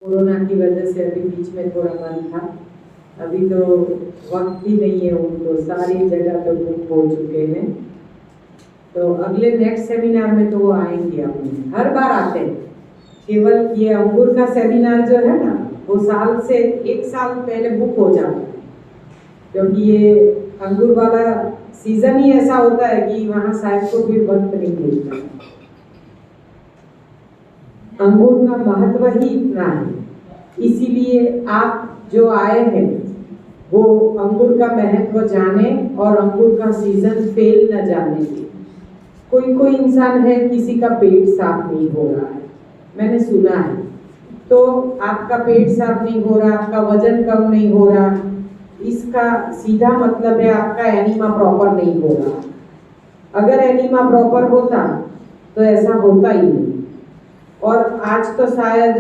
Corona की वजह से अभी बीच में थोड़ा बंद था। अभी तो वक्त ही नहीं है उनको, सारी जगह तो बुक हो चुके हैं। तो अगले नेक्स्ट सेमिनार में तो वो आएंगे, अपने हर बार आते हैं। केवल ये अंगूर का सेमिनार जो है ना, वो साल से 1 साल पहले बुक हो जाता है, क्योंकि ये अंगूर वाला सीजन ही ऐसा होता है कि वहाँ शायद को भी वक्त नहीं मिलता। अंगूर का महत्व ही इतना है, इसीलिए आप जो आए हैं वो अंगूर का महत्व जाने और अंगूर का सीजन फेल न जाने के। कोई इंसान है किसी का पेट साफ नहीं हो रहा है, मैंने सुना है, तो आपका पेट साफ नहीं हो रहा, आपका वजन कम नहीं हो रहा, इसका सीधा मतलब है आपका एनीमा प्रॉपर नहीं हो रहा। अगर एनीमा प्रॉपर होता तो ऐसा होता ही नहीं। और आज तो शायद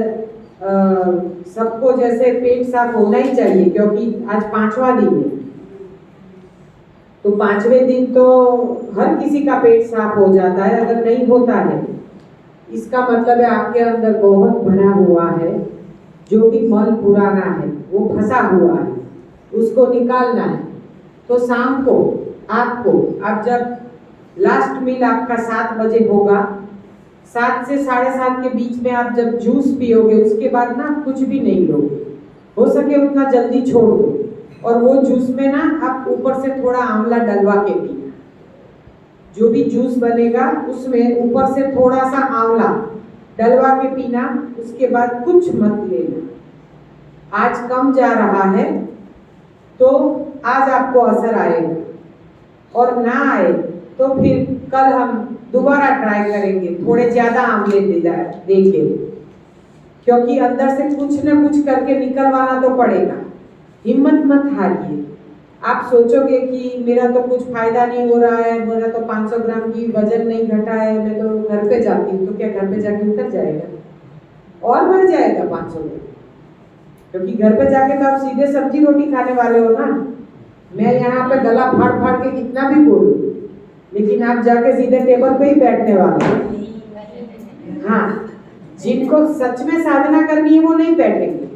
सबको जैसे पेट साफ होना ही चाहिए, क्योंकि आज 5वां दिन है, तो 5वें दिन तो हर किसी का पेट साफ हो जाता है। अगर नहीं होता है, इसका मतलब है आपके अंदर बहुत भरा हुआ है, जो भी मल पुराना है वो फंसा हुआ है, उसको निकालना है। तो शाम को आप जब लास्ट मील आपका 7 बजे होगा, 7 से 7:30 के बीच में आप जब जूस पियोगे, उसके बाद ना कुछ भी नहीं लोगे, हो सके उतना जल्दी छोड़ दो। और वो जूस में ना आप ऊपर से थोड़ा आंवला डलवा के पीना। जो भी जूस बनेगा उसमें ऊपर से थोड़ा सा आंवला डलवा के पीना, उसके बाद कुछ मत लेना। आज कम जा रहा है तो आज आपको असर आएगा, और ना आए तो फिर कल हम दोबारा ट्राई करेंगे, थोड़े ज्यादा आंवले देंगे, क्योंकि अंदर से कुछ ना कुछ करके निकलवाना तो पड़ेगा। हिम्मत मत हारिए। आप सोचोगे कि मेरा तो कुछ फायदा नहीं हो रहा है, मेरा तो 500 ग्राम की वजन नहीं घटा है, मैं तो घर पे जाती हूँ, तो क्या घर पे जाके उतर जाएगा और बढ़ जाएगा 500 ग्राम? क्योंकि घर पे जाके तो आप सीधे सब्जी रोटी खाने वाले हो ना। मैं यहाँ पे गला फाड़ फाड़ के कितना भी बोलूं, लेकिन आप जाके सीधे टेबल पे ही बैठने वाले हैं। हाँ, जिनको सच में साधना करनी है वो नहीं बैठेंगे,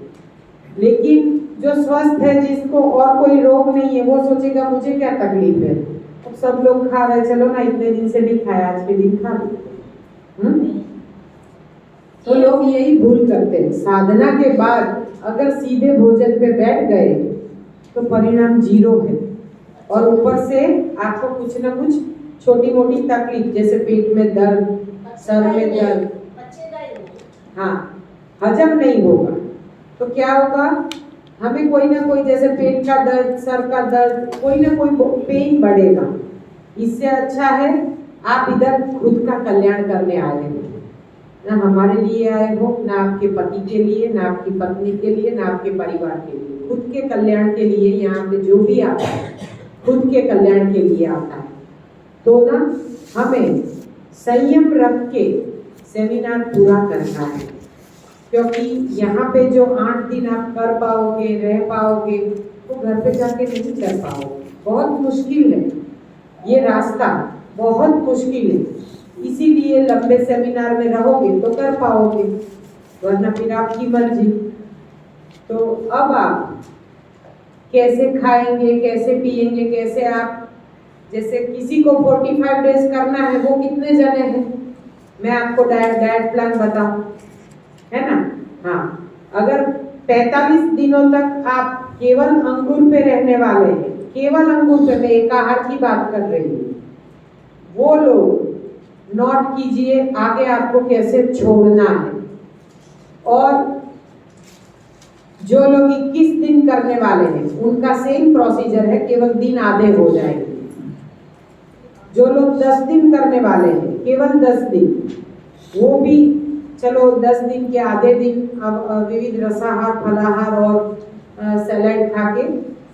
लेकिन जो स्वस्थ है, जिसको और कोई रोग नहीं है, वो सोचेगा मुझे क्या तकलीफ है, तो सब लोग खा रहे, चलो ना इतने दिन से नहीं खाया, आज के दिन खा लो। तो लोग यही भूल करते हैं। साधना के बाद अगर सीधे भोजन पे बैठ गए तो परिणाम 0 है, और ऊपर से आपको कुछ ना कुछ छोटी मोटी तकलीफ, जैसे पेट में दर्द, सर में दर्द, हाँ, हजम नहीं होगा। तो क्या होगा, हमें कोई ना कोई, जैसे पेट का दर्द, सर का दर्द, कोई ना कोई पेन बढ़ेगा। इससे अच्छा है आप इधर खुद का कल्याण करने आए हो, ना हमारे लिए आए हो, ना आपके पति के लिए, ना आपकी पत्नी के लिए, ना आपके परिवार के लिए। खुद के कल्याण के लिए यहाँ पे जो भी आता है, खुद के कल्याण के लिए आता है। तो ना हमें संयम रख के सेमिनार पूरा करना है, क्योंकि यहाँ पे जो 8 दिन आप कर पाओगे, रह पाओगे, वो घर पे जाके नहीं कर पाओगे। बहुत मुश्किल है ये रास्ता, बहुत मुश्किल है। इसीलिए लंबे सेमिनार में रहोगे तो कर पाओगे, वरना फिर आपकी मर्जी। तो अब आप कैसे खाएंगे, कैसे पिएंगे, कैसे आप, जैसे किसी को 45 डेज करना है, वो कितने जने हैं, मैं आपको डाइट प्लान बताऊं, है ना। हाँ, अगर 45 दिनों तक आप केवल अंगूर पे रहने वाले हैं, केवल अंगूर पे, मैं एकाहार की बात कर रही हूँ, वो लोग नोट कीजिए आगे आपको कैसे छोड़ना है। और जो लोग 21 दिन करने वाले हैं उनका सेम प्रोसीजर है, केवल दिन आधे हो जाएंगे। जो लोग 10 दिन करने वाले हैं, केवल 10 दिन, वो भी चलो 10 दिन के आधे दिन अब विविध रसाहार, फलाहार और सैलेड खा के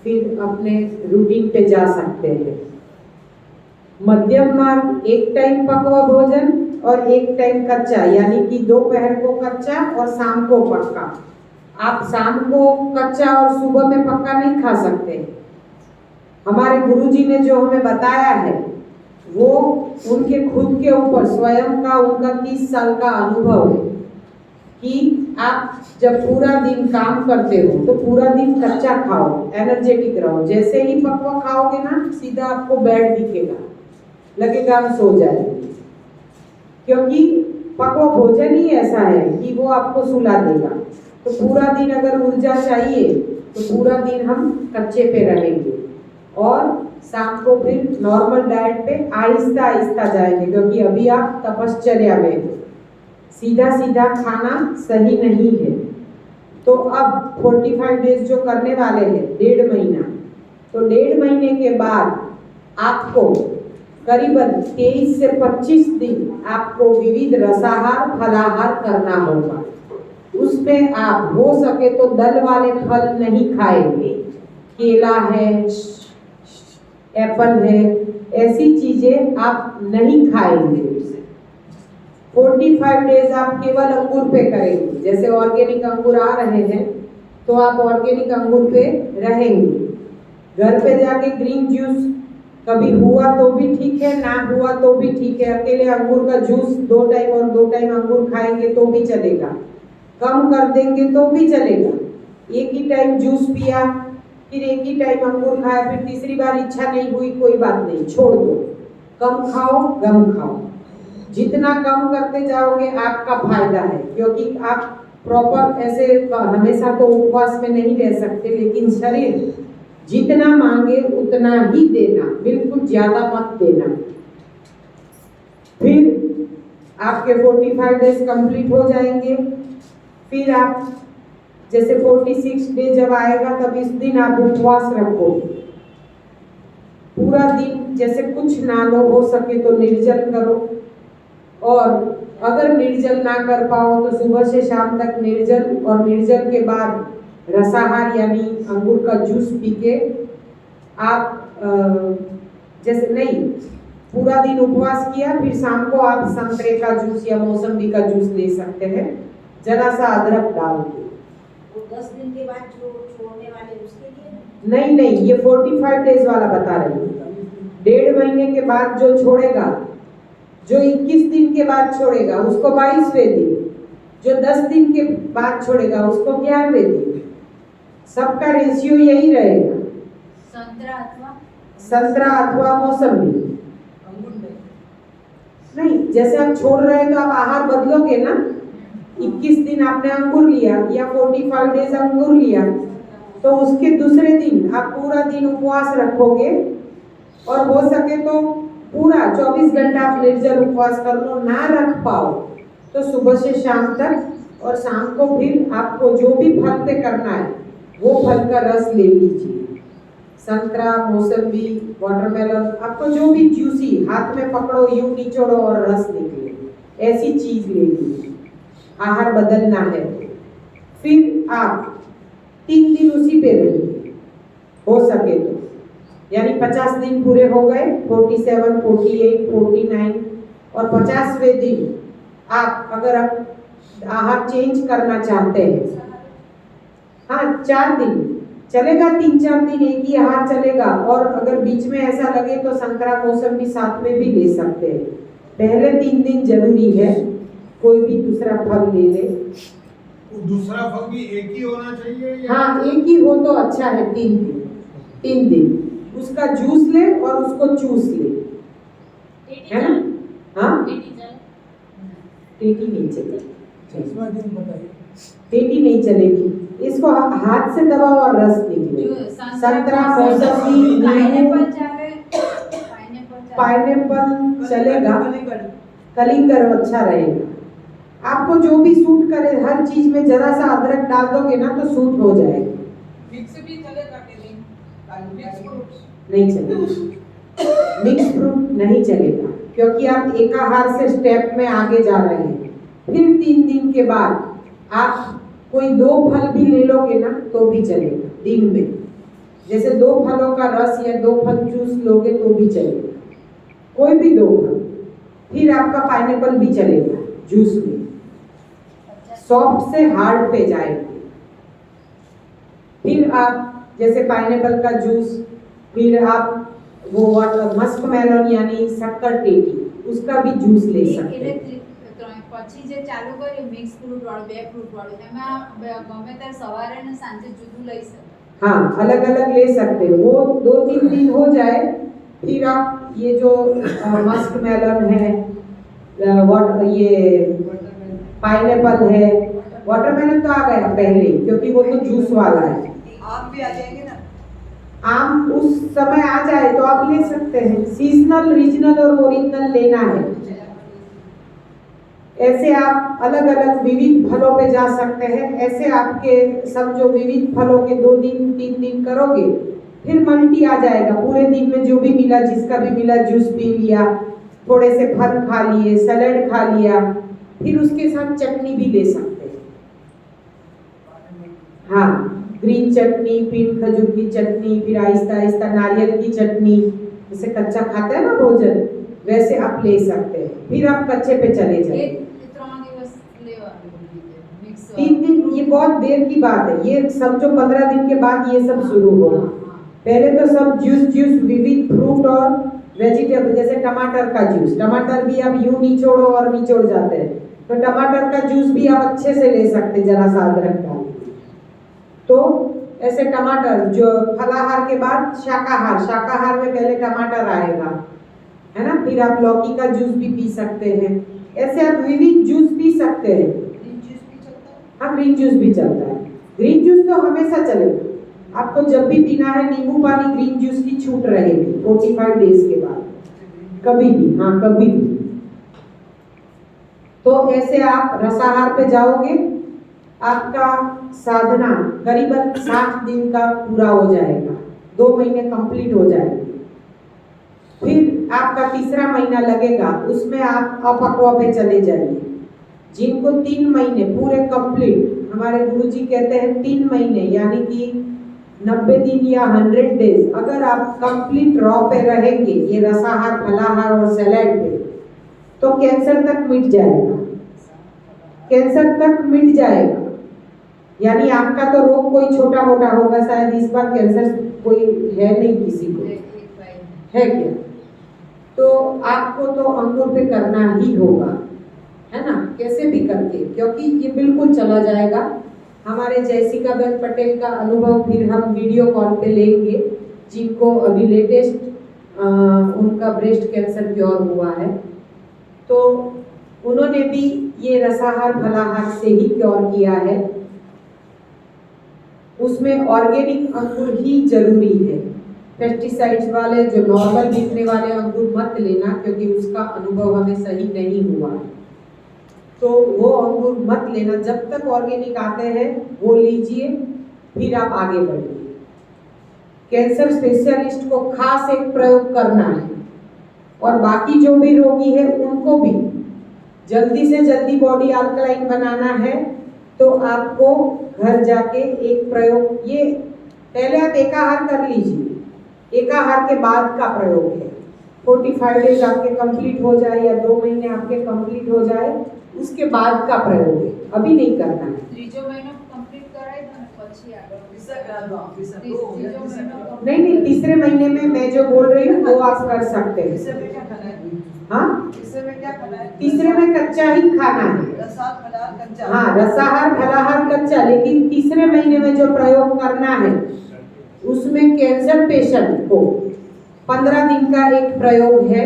फिर अपने रूटीन पे जा सकते हैं। मध्यम मार्ग, एक टाइम पकवा भोजन और एक टाइम कच्चा, यानी कि दोपहर को कच्चा और शाम को पक्का। आप शाम को कच्चा और सुबह में पक्का नहीं खा सकते। हमारे गुरुजी ने जो हमें बताया है वो उनके खुद के ऊपर, स्वयं का उनका 30 साल का अनुभव है। कि आप जब पूरा दिन काम करते हो तो पूरा दिन कच्चा खाओ, एनर्जेटिक रहो। जैसे ही पकवा खाओगे ना, सीधा आपको बेड दिखेगा, लगेगा हम सो जाएंगे, क्योंकि पकवा भोजन ही ऐसा है कि वो आपको सुला देगा। तो पूरा दिन अगर ऊर्जा चाहिए तो पूरा दिन हम कच्चे पे रहेंगे और शाम को फिर नॉर्मल डाइट पे आहिस्ता आहिस्ता जाएंगे, क्योंकि अभी आप तपश्चर्या में हो, सीधा सीधा खाना सही नहीं है। तो अब 45 डेज जो करने वाले हैं, 1.5 महीना, तो 1.5 महीने के बाद आपको करीबन 23 से 25 दिन आपको विविध रसाहार फलाहार करना होगा। उसमें आप हो सके तो दल वाले फल नहीं खाएंगे, केला है, एप्पल है, ऐसी चीजें आप नहीं खाएंगे। 45 डेज आप केवल अंगूर पे करेंगे। जैसे ऑर्गेनिक अंगूर आ रहे हैं तो आप ऑर्गेनिक अंगूर पे रहेंगे। घर पे जाके ग्रीन जूस कभी हुआ तो भी ठीक है, ना हुआ तो भी ठीक है। अकेले अंगूर का जूस 2 टाइम और 2 टाइम अंगूर खाएंगे तो भी चलेगा, कम कर देंगे तो भी चलेगा। एक ही टाइम जूस पिया, फिर एक ही टाइम अंगूर खाया, फिर तीसरी बार इच्छा नहीं हुई, कोई बात नहीं, छोड़ दो। कम खाओ, गम खाओ। जितना कम करते जाओगे आपका फायदा है, क्योंकि आप प्रॉपर ऐसे हमेशा तो उपवास में नहीं रह सकते, लेकिन शरीर जितना मांगे उतना ही देना, बिल्कुल ज्यादा मत देना। फिर आपके 45 डेज कंप्लीट हो जाएंगे। फिर आप जैसे 46 डे जब आएगा तब इस दिन आप उपवास रखोगे पूरा दिन। जैसे कुछ ना लो, हो सके तो निर्जल करो, और अगर निर्जल ना कर पाओ तो सुबह से शाम तक निर्जल, और निर्जल के बाद रसाहार यानी अंगूर का जूस पी के आप जैसे नहीं पूरा दिन उपवास किया, फिर शाम को आप संतरे का जूस या मौसम्बी का जूस ले सकते हैं, जरा सा अदरक डाल के। 10 दिन के बाद जो छोड़ने वाले उसके लिए नहीं, ये 45 डेज वाला बता रही हूँ। 1.5 महीने के बाद जो छोड़ेगा, जो 21 दिन के बाद छोड़ेगा उसको 22वें दिन, जो 10 दिन के बाद छोड़ेगा उसको 11वें दिन। सबका रेशियो यही रहेगा, संतरा अथवा मौसम्बी। नहीं, जैसे आप छोड़ रहे हैं तो आप आहार बदलोगे ना। 21 दिन आपने अंगूर लिया या 45 डेज अंगूर लिया, तो उसके दूसरे दिन आप पूरा दिन उपवास रखोगे, और हो सके तो पूरा 24 घंटा आप निर्जल उपवास कर लो। ना रख पाओ तो सुबह से शाम तक, और शाम को फिर आपको जो भी फल पे करना है वो फल का रस ले लीजिए। संतरा, मौसम्बी, वाटरमेलन, आपको जो भी जूसी हाथ में पकड़ो, यूं निचोड़ो और रस निकले, ऐसी चीज ले लीजिए। आहार बदलना है। फिर आप 3 दिन उसी पे रहिए, हो सके तो, यानी 50 दिन पूरे हो गए, 47, 48, 49, और 50वें दिन आप अगर आप आहार चेंज करना चाहते हैं, हाँ 4 दिन चलेगा, 3-4 दिन एक ही आहार चलेगा, और अगर बीच में ऐसा लगे तो संतरा मौसम्बी साथ में भी ले सकते हैं। पहले 3 दिन जरूरी है, कोई भी दूसरा फल ले ले। दूसरा फल भी एक ही होना चाहिए या? हाँ, एक ही हो तो अच्छा है। 3 दिन उसका जूस ले और उसको चूस ले, है ना? हाँ, टेटी नहीं चलेगी, टेटी नहीं चलेगी। इसको हाथ से दबाओ और रस निकले। संतरा, मौसम्बी, पाइनएप्पल चलेगा, कलिंगर अच्छा रहेगा। आपको जो भी सूट करे, हर चीज में जरा सा अदरक डाल दोगे ना तो सूट हो जाएगा। मिक्स भी चलेगा कि नहीं? नहीं चलेगा, मिक्स फ्रूट नहीं चलेगा, क्योंकि आप एकाहार से स्टेप में आगे जा रहे हैं। फिर 3 दिन के बाद आप कोई 2 फल भी ले लोगे ना तो भी चलेगा दिन में। जैसे 2 फलों का रस या 2 फल जूस लोगे तो भी चलेगा, कोई भी 2 फल। फिर आपका पाइनएप्पल भी चलेगा जूस में, सॉफ्ट से हार्ड पे जाएंगे। फिर आप जैसे पाइनएप्पल का जूस, फिर आप वो मस्क मेलन यानी शक्कर टेटी, उसका भी जूस ले सकते हैं। પછી જે ચાલુ કર્યું મિક્સ ફ્રૂટ વાળું 2 ફ્રૂટ વાળું એમાં ગમે ત્યારે સવારે ને સાંજે જુદું લઈ શકે. हाँ, अलग अलग ले सकते हो। वो 2-3 दिन हो जाए फिर आप ये जो मस्क मेलन है, ये पाइनएप्पल है, वाटरमेलन तो आ गया पहले क्योंकि वो तो जूस वाला है। आप भी आ जाएंगे ना। आम उस समय आ जाए तो आप ले सकते हैं। सीजनल, रीजनल और ओरिजिनल लेना है। ऐसे आप अलग अलग विविध फलों पे जा सकते हैं। ऐसे आपके सब जो विविध फलों के 2 दिन 3 दिन करोगे फिर मल्टी आ जाएगा। पूरे दिन में जो भी मिला, जिसका भी मिला, जूस पी लिया, थोड़े से फल खा लिए, सैलेड खा लिया, फिर उसके साथ चटनी भी ले सकते हैं। हाँ, ग्रीन चटनी, पिन खजूर की चटनी, फिर आहिस्ता आहिस्ता नारियल की चटनी, जैसे कच्चा खाता है ना भोजन, वैसे आप ले सकते हैं। फिर आप कच्चे पे चले એ जाइए। 3 દિવસ લેવાનું મિક્સ 3 दिन ये बहुत देर की बात है। ये समझो 15 दिन के बाद ये सब शुरू होगा। पहले तो सब जूस विविध फ्रूट और वेजिटेबल, जैसे टमाटर का जूस, टमाटर भी आप यूं निचोड़ो और निचोड़ जाते हैं, तो टमाटर का जूस भी आप अच्छे से ले सकते, जरा सा अदरक डाल। तो ऐसे टमाटर जो फलाहार के बाद शाकाहार में पहले टमाटर आएगा, है ना, फिर आप लौकी का जूस भी पी सकते हैं। ऐसे आप विविध जूस पी सकते हैं। ग्रीन जूस भी चलता है। हाँ, ग्रीन जूस भी चलता है। ग्रीन जूस तो हमेशा चलेगा। आपको जब भी पीना है नींबू पानी ग्रीन जूस की छूट रहेगी 45 डेज के बाद, कभी भी। हाँ, कभी भी। तो ऐसे आप रसाहार पे जाओगे, आपका साधना करीबन 60 दिन का पूरा हो जाएगा, 2 महीने कंप्लीट हो जाएंगे। फिर आपका तीसरा महीना लगेगा, उसमें आप अपक्वा पे चले जाइए। जिनको 3 महीने पूरे कंप्लीट, हमारे गुरुजी कहते हैं 3 महीने यानी कि 90 दिन या 100 डेज अगर आप कंप्लीट रॉ पे रहेंगे, ये रसाहार, फलाहार और सैलेड पे, तो कैंसर तक मिट जाएगा। कैंसर तक मिट जाएगा यानी आपका तो रोग कोई छोटा मोटा होगा, शायद इस बार कैंसर कोई है नहीं किसी को, है क्या? तो आपको तो अंगूर पे करना ही होगा, है ना, कैसे भी करके, क्योंकि ये बिल्कुल चला जाएगा। हमारे जयसिका बेन पटेल का अनुभव फिर हम वीडियो कॉल पे लेंगे, जिनको अभी लेटेस्ट उनका ब्रेस्ट कैंसर क्योर हुआ है, तो उन्होंने भी ये रसाहार फलाहार से ही क्योर किया है। उसमें ऑर्गेनिक अंगूर ही जरूरी है। पेस्टिसाइड्स वाले जो नॉर्मल बिकने वाले अंगूर मत लेना, क्योंकि उसका अनुभव हमें सही नहीं हुआ है। तो वो अंगूर मत लेना, जब तक ऑर्गेनिक आते हैं वो लीजिए, फिर आप आगे बढ़िए। कैंसर स्पेशलिस्ट को खास एक प्रयोग करना है, और बाकी जो भी रोगी है उनको भी जल्दी से जल्दी बॉडी अल्कलाइन बनाना है। तो आपको घर जाके एक प्रयोग, ये पहले आप एकाहार कर लीजिए, एकाहार के बाद का प्रयोग है। 45 डेज आपके कंप्लीट हो जाए या 2 महीने आपके कंप्लीट हो जाए, उसके बाद का प्रयोग है, अभी नहीं करना है। ત્રીજો મહિનો કમ્પ્લીટ કરાય દો ને પછી આગળ तीसरा करा दो आप, तीसरा दो हो गया, ત્રીજો तीसरा મહિનો करा दो। नहीं, तीसरे महीने में मैं जो बोल रही हूँ वो आप कर सकते हैं। तीसरे में क्या खाना है? हाँ, तीसरे में क्या खाना है? तीसरे में कच्चा ही खाना है। रसाल फलाहार कच्चा। हाँ, रसाहार फलाहार कच्चा, लेकिन तीसरे महीने में जो प्रयोग करना है उसमें कैंसर पेशेंट को 15 दिन का एक प्रयोग है,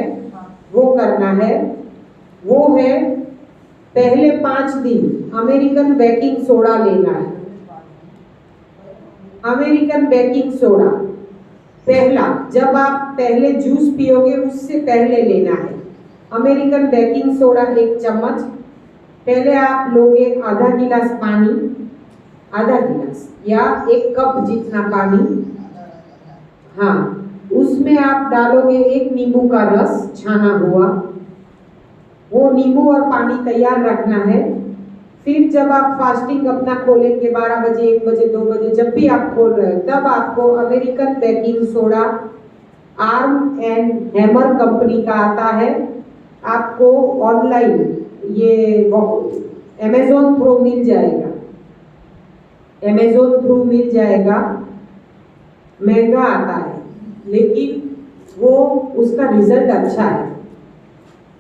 वो करना है। वो है पहले 5 दिन अमेरिकन बेकिंग सोडा लेना है। अमेरिकन बेकिंग सोडा पहला, जब आप पहले जूस पियोगे उससे पहले लेना है। अमेरिकन बेकिंग सोडा 1 चम्मच, पहले आप लोगे आधा गिलास पानी, आधा गिलास या 1 कप जितना पानी। हाँ, उसमें आप डालोगे 1 नींबू का रस छाना हुआ, वो नींबू और पानी तैयार रखना है। फिर जब आप फास्टिंग अपना खोलेंगे 12 बजे, 1 बजे, 2 बजे, जब भी आप खोल रहे हो, तब आपको American baking soda arm and hammer company का आता है। आपको ऑनलाइन ये अमेज़न थ्रू मिल जाएगा, अमेज़न थ्रू मिल जाएगा। महंगा आता है लेकिन वो उसका रिजल्ट अच्छा है।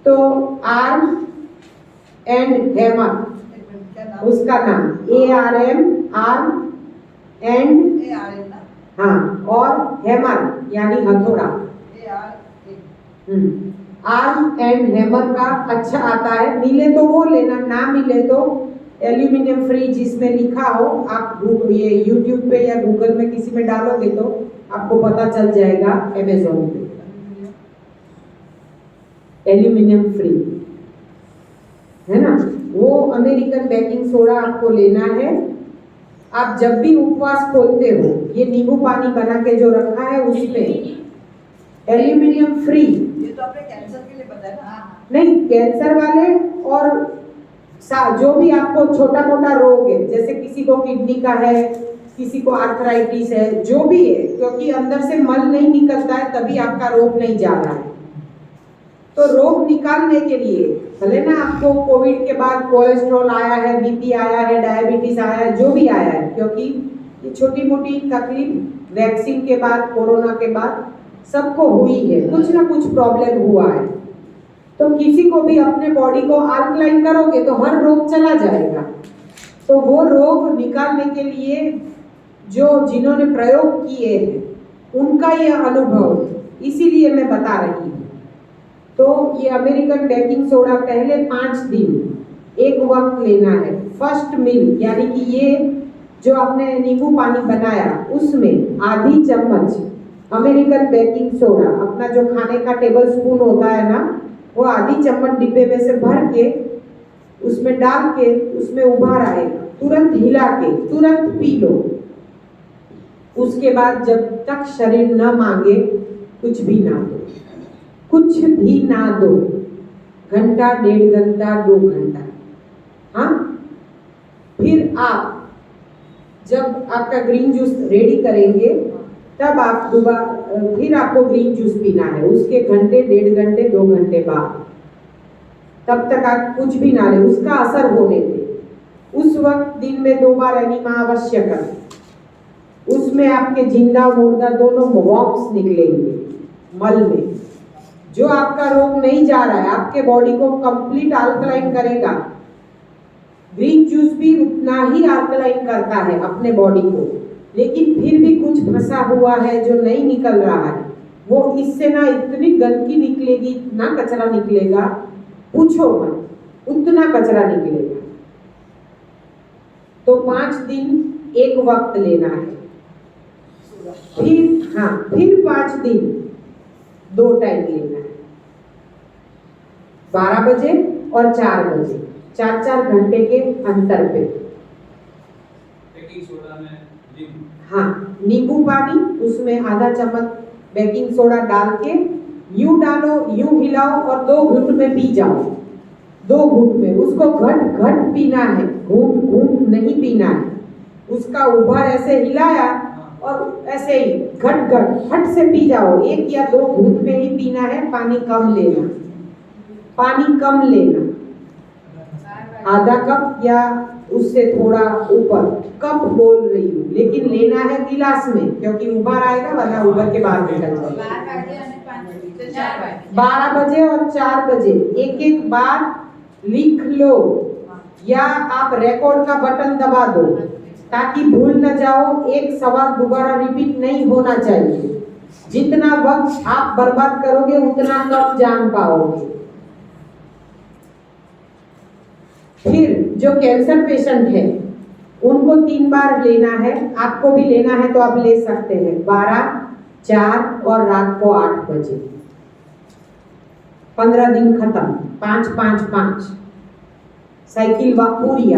तो आर्म एंड हैमर, क्या नाम? उसका नाम ARM, आर्म एंड, ARM ना? हाँ, और हैमर यानी हथौड़ा। ARM। आर्म एंड हैमर का अच्छा आता है, मिले तो वो लेना, ना मिले तो एल्यूमिनियम फ्री जिसमें लिखा हो, आप ये यूट्यूब पे या गूगल में किसी में डालोगे तो आपको पता चल जाएगा, अमेज़न पे एल्यूमिनियम फ्री है ना, वो अमेरिकन बेकिंग सोडा आपको लेना है। आप जब भी उपवास खोलते हो, ये नींबू पानी बना के जो रखा है उसमें एल्यूमिनियम फ्री, ये तो आपने कैंसर के लिए बताया ना? नहीं कैंसर वाले और जो भी आपको छोटा मोटा रोग है, जैसे किसी को किडनी का है, किसी को आर्थराइटिस है, जो भी है, क्योंकि अंदर से मल नहीं निकलता है तभी आपका रोग नहीं जा रहा है। तो रोग निकालने के लिए, भले ना आपको कोविड के बाद कोलेस्ट्रॉल आया है, बीपी आया है, डायबिटीज आया है, जो भी आया है, क्योंकि ये छोटी मोटी तकलीफ वैक्सीन के बाद, कोरोना के बाद सबको हुई है, कुछ ना कुछ प्रॉब्लम हुआ है। तो किसी को भी अपने बॉडी को अल्कलाइन करोगे तो हर रोग चला जाएगा। तो वो रोग निकालने के लिए जो जिन्होंने प्रयोग किए हैं उनका ये अनुभव है, इसीलिए मैं बता रही हूँ। तो ये अमेरिकन बेकिंग सोडा पहले 5 दिन एक वक्त लेना है। फर्स्ट मील यानी कि ये जो आपने नींबू पानी बनाया उसमें आधी चम्मच अमेरिकन बेकिंग सोडा, अपना जो खाने का टेबल स्पून होता है ना, वो आधी चम्मच डिब्बे में से भर के उसमें डाल के उसमें उबाल आएगा, तुरंत हिला के तुरंत पी लो। उसके बाद जब तक शरीर न मांगे कुछ भी ना दो, कुछ भी ना दो, घंटा, 1.5 घंटा, 2 घंटा। हाँ, फिर आप जब आपका ग्रीन जूस रेडी करेंगे तब आप दोबारा फिर आपको ग्रीन जूस पीना है, उसके घंटे, 1.5 घंटे, 2 घंटे बाद। तब तक आप कुछ भी ना ले, उसका असर होने दे। उस वक्त दिन में 2 बार एनिमा अवश्य करें। उसमें आपके जिंदा मुर्दा दोनों वॉर्म्स निकलेंगे मल में। जो आपका रोग नहीं जा रहा है, आपके बॉडी को कंप्लीट अल्कलाइन करेगा। ग्रीन जूस भी उतना ही अल्कलाइन करता है अपने बॉडी को, लेकिन फिर भी कुछ फंसा हुआ है जो नहीं निकल रहा है, वो इससे ना इतनी गंदगी निकलेगी, इतना कचरा निकलेगा, पूछो मत, उतना कचरा निकलेगा। तो 5 दिन एक वक्त लेना है, फिर हाँ, फिर 5 दिन 2 टाइम लेना है, 12 बजे और 4 बजे, 4-4 घंटे के अंतर पे। बेकिंग सोडा में नींबू, हाँ, नींबू पानी, उसमें आधा चम्मच बेकिंग सोडा डाल के यूं डालो, यूं हिलाओ और 2 घूंट में पी जाओ। 2 घूंट में, उसको घट घट पीना है, घूंट घूंट नहीं पीना है। उसका उबाल ऐसे हिलाया और ऐसे ही घट घट फट से पी जाओ। 1 या 2 घूंट में ही पीना है, पानी कम लेना, पानी कम लेना, आधा कप या उससे थोड़ा ऊपर। कप बोल रही हूँ, लेकिन लेना है गिलास में, क्योंकि उबाल आएगा वरना उबर के बाहर निकल जाएगा। 12 बजे और 4 बजे एक बार लिख लो, या आप रिकॉर्ड का बटन दबा दो ताकि भूल न जाओ। एक सवाल दोबारा रिपीट नहीं होना चाहिए। जितना वक्त आप बर्बाद करोगे उतना कम जान पाओगे। फिर जो कैंसर पेशेंट है उनको 3 बार लेना है, आपको भी लेना है तो आप ले सकते हैं, 12, 4 और रात को 8 बजे। 15 दिन खत्म, 5-5-5 साइकिल पूरी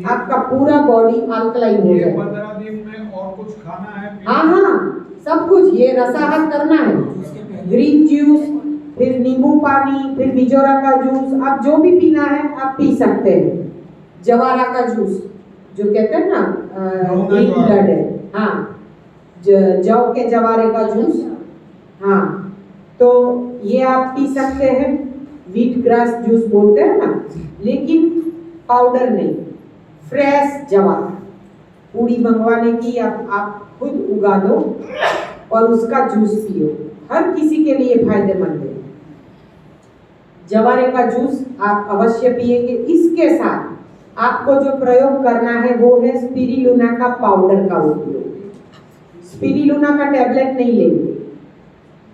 आपका पूरा बॉडी अल्कलाइन हो ये जाएगा। 15 दिन में और कुछ खाना है? हाँ हाँ, सब कुछ ये रसाहत करना है। ग्रीन जूस, फिर नींबू पानी, फिर बिजोरा का जूस, आप जो भी पीना है आप पी सकते हैं। जवारा का जूस जो कहते हैं ना, ग्रीन ब्लड है, हाँ, जौ के जवारे का जूस, हाँ, तो ये आप पी सकते हैं। व्हीट ग्रास जूस बोलते हैं ना, लेकिन पाउडर नहीं, फ्रेश जवारा। पूड़ी मंगवाने की आप खुद उगा दो और उसका जूस पियो, हर किसी के लिए फायदेमंद है। जवारे का जूस आप अवश्य पिएंगे। इसके साथ आपको जो प्रयोग करना है वो है स्पिरुलिना का पाउडर का उपयोग। स्पिरुलिना का टैबलेट नहीं लेंगे,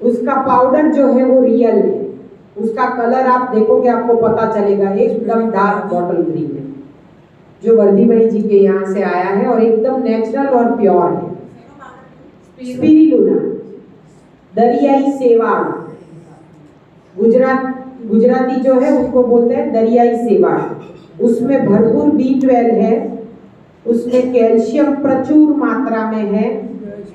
उसका पाउडर जो है वो रियल है। उसका कलर आप देखोगे आपको पता चलेगा, एकदम डार्क बॉटल ग्रीन है, जो वर्दी भाई जी के यहाँ से आया है और एकदम नेचुरल और प्योर है। स्पिरुलिना दरियाई सेवाड़, गुजराती जो है उसको बोलते हैं दरियाई सेवाड़। उसमें भरपूर B12 है, उसमें कैल्शियम प्रचुर मात्रा में है,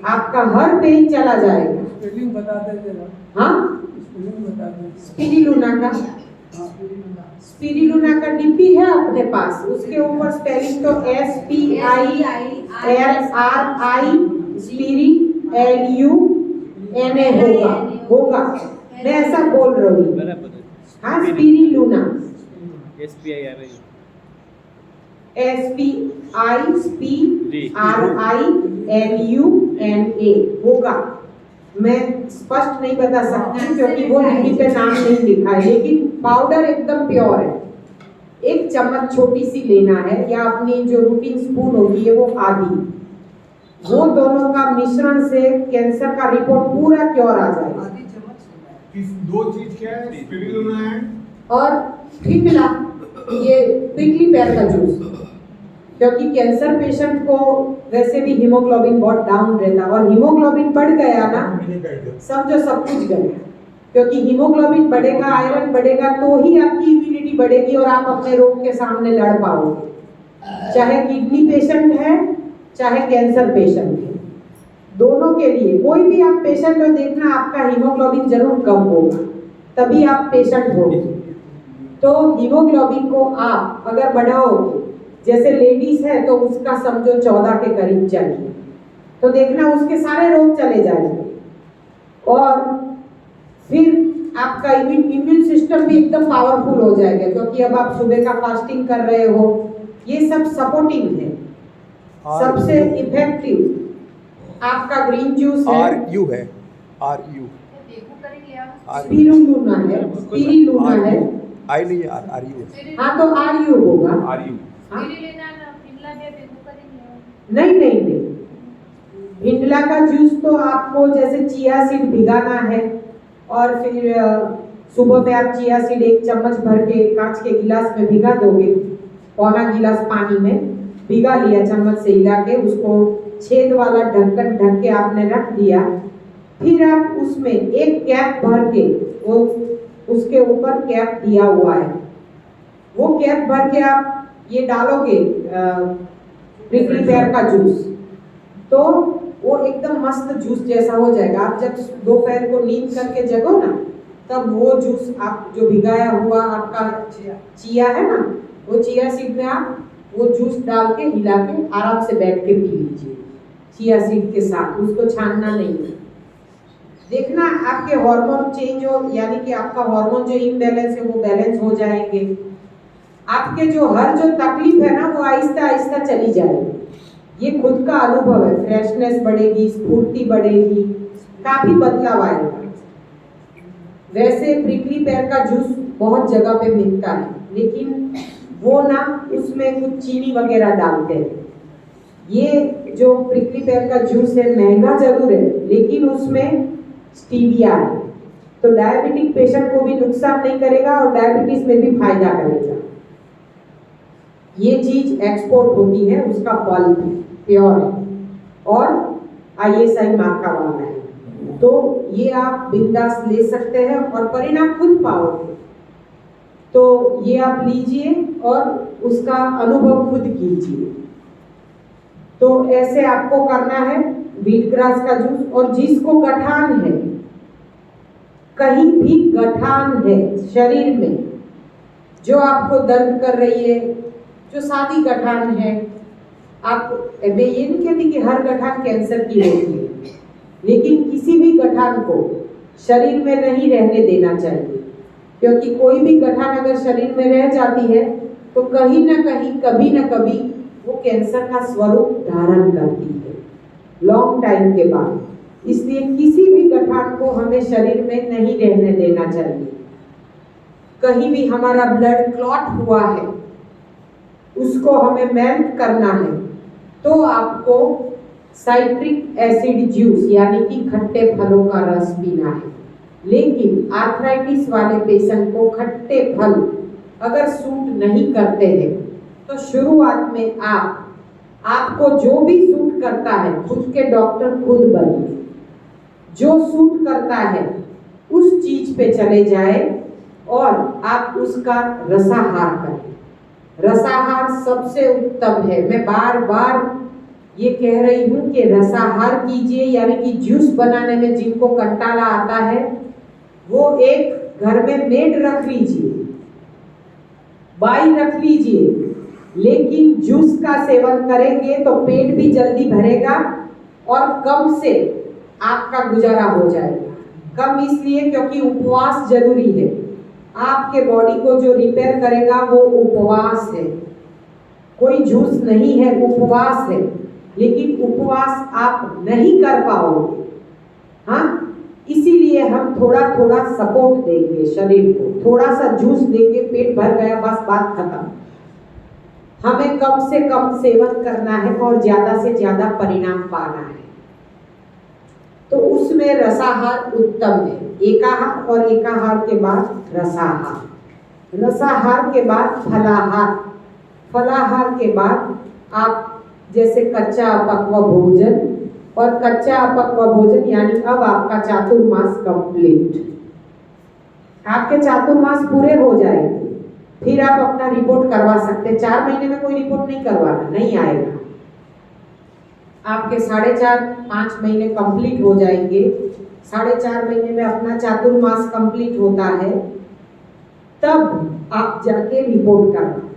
आपका हर पेन चला जाएगा। स्पेलिंग बता दे जरा। हाँ, स्पेलिंग बता दे। स्पिरुलिना का डिब्बी है अपने पास, उसके ऊपर स्पेलिंग तो SPIRLUNA होगा। मैं ऐसा बोल रही हूँ। हाँ, स्पिरुलिना SPIRLUNA होगा। मैं स्पष्ट नहीं बता सकती क्योंकि वो डिब्बी पे नाम नहीं लिखा है, लेकिन पाउडर एकदम प्योर है। एक चम्मच छोटी सी लेना है, या अपनी जो रूटीन स्पून होती है वो आधी, वो दोनों का मिश्रण से कैंसर का रिपोर्ट पूरा क्योर आ जाएगा। इस दो चीज क्या है, स्पिरुलिना है और फिंगला, ये प्रिकली पेयर का जूस, क्योंकि कैंसर पेशेंट को वैसे भी हीमोग्लोबिन बहुत डाउन रहता है, और हीमोग्लोबिन बढ़ गया ना समझो सब कुछ गया। क्योंकि हीमोग्लोबिन बढ़ेगा, आयरन बढ़ेगा, तो ही आपकी इम्यूनिटी बढ़ेगी और आप अपने रोग के सामने लड़ पाओगे। चाहे किडनी पेशेंट है, चाहे कैंसर पेशेंट है, दोनों के लिए कोई भी आप पेशेंट हो, देखना आपका हीमोग्लोबिन जरूर कम होगा, तभी आप पेशेंट होगे। तो हीमोग्लोबिन को आप अगर बढ़ाओगे, जैसे लेडीज है तो उसका समझो 14 के करीब चाहिए, तो देखना उसके सारे रोग चले जाएंगे। और फिर आपका इम्यून सिस्टम भी एकदम पावरफुल हो जाएगा, क्योंकि अब आप सुबह का फास्टिंग कर रहे हो। ये सब सपोर्टिंग है। सबसे इफेक्टिव आपका ग्रीन जूस है, RU है, RU स्पिरुलिना है, I नहीं है, RU। हाँ तो RU होगा। RU हाँ? नहीं, भिंडला का जूस तो आपको जैसे चिया सीड भिगाना है, और फिर सुबह में आप चिया सीड 1 चम्मच भर के कांच के गिलास में भिगा दोगे, पौना गिलास पानी में भिगा लिया, चम्मच से हिला के उसको छेद वाला ढक्कन ढक के आपने रख दिया। फिर आप उसमें 1 कैप भर के, वो उसके ऊपर कैप दिया हुआ है, वो कैप भर के आप ये डालोगे प्रिकली पेयर का जूस, तो वो एकदम मस्त जूस जैसा हो जाएगा। आप जब दोपहर को नींद करके जगो ना, तब वो जूस आप जो भिगाया हुआ आपका चिया है ना, वो चिया सीड में आप वो जूस डाल के हिला के आराम से बैठ के पी लीजिए, चिया सीड के साथ। उसको छानना नहीं है। देखना आपके हार्मोन चेंज हो, यानी कि आपका हार्मोन जो इम्बैलेंस है वो बैलेंस हो जाएंगे। आपके जो तकलीफ है ना वो आहिस्ता आहिस्ता चली जाएगी। ये खुद का अनुभव है। फ्रेशनेस बढ़ेगी, स्फूर्ति बढ़ेगी, काफी बदलाव आएगा। वैसे प्रिकली पेयर का जूस बहुत जगह पे मिलता है, लेकिन वो ना उसमें कुछ चीनी वगैरह डालते हैं। ये जो प्रिकली पेयर का जूस है महंगा जरूर है, लेकिन उसमें स्टीविया है, तो डायबिटिक पेशेंट को भी नुकसान नहीं करेगा और डायबिटीज में भी फायदा करेगा। ये चीज एक्सपोर्ट होती है, उसका पल्प प्योर है और ISI मार्का वाला है, तो ये आप बिंदास ले सकते हैं और परिणाम खुद पाओगे। तो ये आप लीजिए और उसका अनुभव खुद कीजिए। तो ऐसे आपको करना है व्हीट ग्रास का जूस। और जिसको गठान है, कहीं भी गठान है शरीर में, जो आपको दर्द कर रही है, जो सादी गठान है, आप, मैं ये नहीं कहती कि हर गठान कैंसर की होती है, लेकिन किसी भी गठान को शरीर में नहीं रहने देना चाहिए, क्योंकि कोई भी गठान अगर शरीर में रह जाती है तो कहीं ना कहीं, कभी ना कभी वो कैंसर का स्वरूप धारण करती है लॉन्ग टाइम के बाद। इसलिए किसी भी गठान को हमें शरीर में नहीं रहने देना चाहिए। कहीं भी हमारा ब्लड क्लॉट हुआ है, उसको हमें मेल्ट करना है, तो आपको साइट्रिक एसिड जूस यानी कि खट्टे फलों का रस पीना है। लेकिन आर्थराइटिस वाले पेशेंट को खट्टे फल अगर सूट नहीं करते हैं तो शुरुआत में आपको जो भी सूट करता है खुद के डॉक्टर खुद बनिए। जो सूट करता है उस चीज पे चले जाए और आप उसका रसाहार करें। रसाहार सबसे उत्तम है। मैं बार बार ये कह रही हूँ कि रसाहार कीजिए, यानी कि जूस बनाने में जिनको कंटाला आता है वो एक घर में मेड रख लीजिए, बाई रख लीजिए, लेकिन जूस का सेवन करेंगे तो पेट भी जल्दी भरेगा और कम से आपका गुजारा हो जाएगा। कम इसलिए क्योंकि उपवास जरूरी है। आपके बॉडी को जो रिपेयर करेगा वो उपवास है, कोई जूस नहीं है, उपवास है। लेकिन उपवास आप नहीं कर पाओगे, हाँ, इसीलिए हम थोड़ा थोड़ा सपोर्ट देंगे शरीर को, थोड़ा सा जूस देंगे, पेट भर गया, बस बात खत्म। हमें कम से कम सेवन करना है और ज्यादा से ज्यादा परिणाम पाना है, तो उसमें रसाहार उत्तम है। एकाहार और एकाहार के बाद रसाहार, रसाहार के बाद फलाहार, फलाहार के बाद आप जैसे कच्चा अपक्व भोजन, और कच्चा अपक्व भोजन यानी अब आपका चातुर्मास कंप्लीट, आपके चातुर्मास पूरे हो जाएंगे, फिर आप अपना रिपोर्ट करवा सकते हैं। 4 महीने में कोई रिपोर्ट नहीं करवाना, नहीं आएगा। आपके 4.5-5 महीने कंप्लीट हो जाएंगे, 4.5 महीने में अपना चातुर्मास कंप्लीट होता है, तब आप जाके रिपोर्ट करना।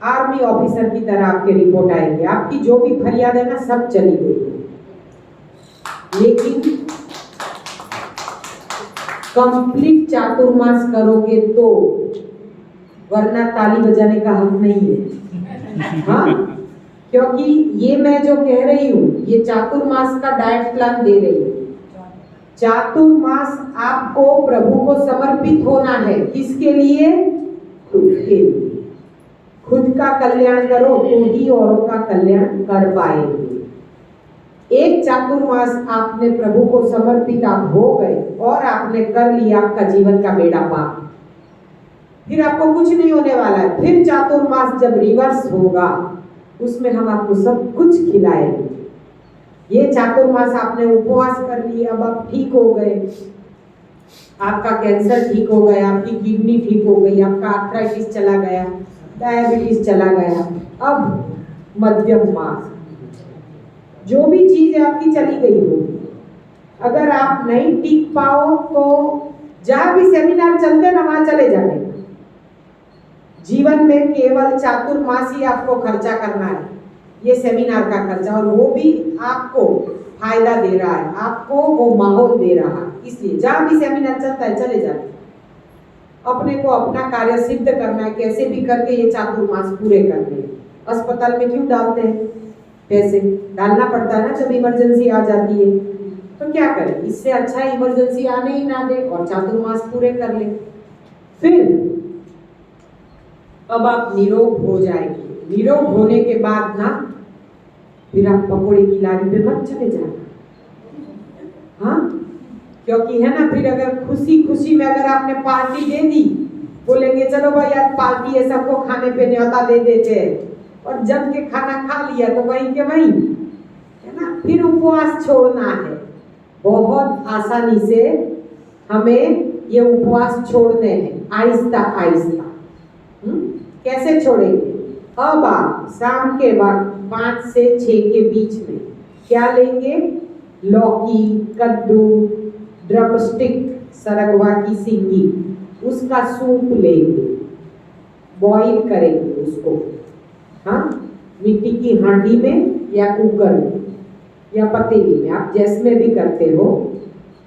आर्मी ऑफिसर की तरह आपके रिपोर्ट आएंगे, आपकी जो भी फरियाद है ना सब चली गई है। लेकिन कंप्लीट चातुर्मास करोगे तो, वरना ताली बजाने का हक नहीं है, हाँ, क्योंकि ये मैं जो कह रही हूँ ये चातुर्मास का डाइट प्लान दे रही हूँ। चातुर्मास आपको प्रभु को समर्पित होना है, किसके लिए? खुद के लिए। खुद का कल्याण करो तो ही औरों का कल्याण कर पाएंगे। एक चातुर्मास आपने प्रभु को समर्पित आप हो गए और आपने कर लिया आपका जीवन का बेड़ा पार, फिर आपको कुछ नहीं होने वाला है। फिर चातुर्मास जब रिवर्स होगा उसमें हम आपको सब कुछ खिलाएंगे। ये चातुर्मास आपने उपवास कर लिया, अब आप ठीक हो गए, आपका कैंसर ठीक हो गया, आपकी किडनी ठीक हो गई, आपका आर्थराइटिस चला गया, डायबिटीज चला गया। अब मध्यम मास, जो भी चीज आपकी चली गई होगी, अगर आप नहीं टिक पाओ तो जहां भी सेमिनार चलते ना वहां चले जाने। जीवन में केवल चातुर्मास ही आपको खर्चा करना है, ये सेमिनार का खर्चा, और वो भी आपको फायदा दे रहा है, आपको वो माहौल दे रहा है। इसलिए जहां भी सेमिनार चलता है चले जाने। अपने को अपना कार्य सिद्ध करना है, कैसे भी करके ये चातुर्मास पूरे करने हैं। अस्पताल में क्यों डालते हैं पैसे? डालना पड़ता है ना जब इमरजेंसी आ जाती है, तो क्या करें? इससे अच्छा इमरजेंसी आने ही ना दे और चातुर्मास पूरे कर ले। फिर अब आप निरोग हो जाएंगे। निरोग होने के बाद ना फिर आप पकौड़े की लारी पे मत चले जाना, हाँ, क्योंकि है ना, फिर अगर खुशी खुशी में अगर आपने पार्टी दे दी, बोलेंगे चलो भाई आज पार्टी है, सबको खाने पे न्योता दे देते हैं, और जब के खाना खा लिया तो वहीं के वहीं, है ना। फिर उपवास छोड़ना है, बहुत आसानी से हमें ये उपवास छोड़ने हैं, आहिस्ता आहिस्ता। कैसे छोड़ेंगे? अब आप शाम के वक्त 5 से 6 के बीच में क्या लेंगे? लौकी, कद्दू, ड्रमस्टिक, सरगवा की सिंगी, उसका सूप लेंगे, बॉईल करेंगे उसको, हाँ, मिट्टी की हांडी में या कुकर में या पतीली में, आप जिसमें भी करते हो,